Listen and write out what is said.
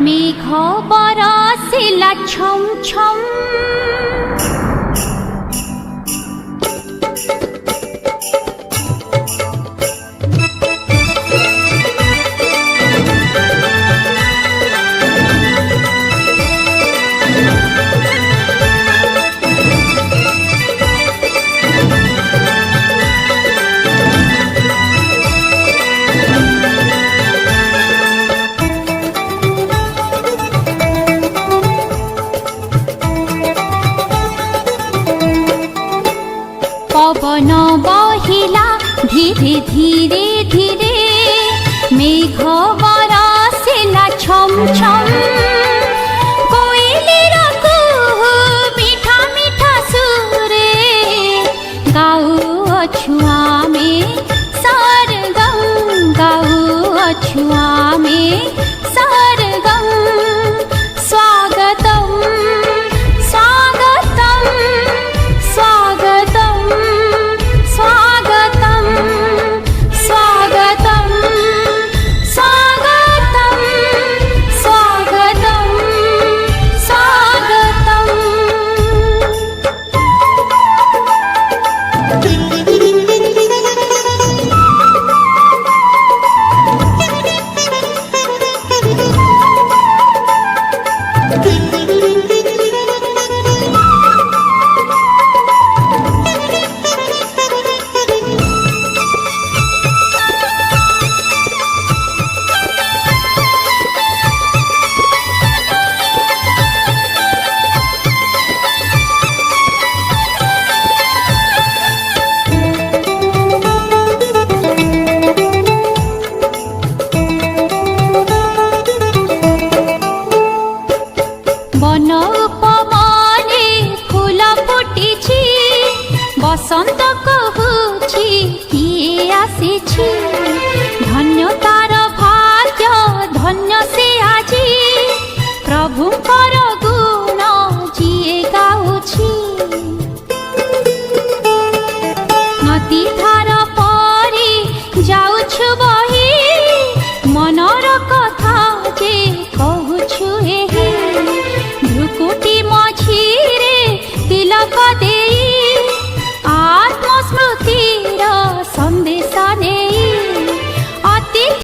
मेघ बरसिला छम छम पवन बहिला धीरे धीरे धीरे मेघ बरसिला छम छम कोइलीर कुहू मीठा मीठा सुरे गाउछु आमे सरगम गाउछु आमे सरगम स्वागतम स्वागतम स्वागतम स्वागतम स्वागतम स्वागतम स्वागतम स्वागतम बन उपवने फूल फुटिछि बसंत कहुछि किए आसिछि।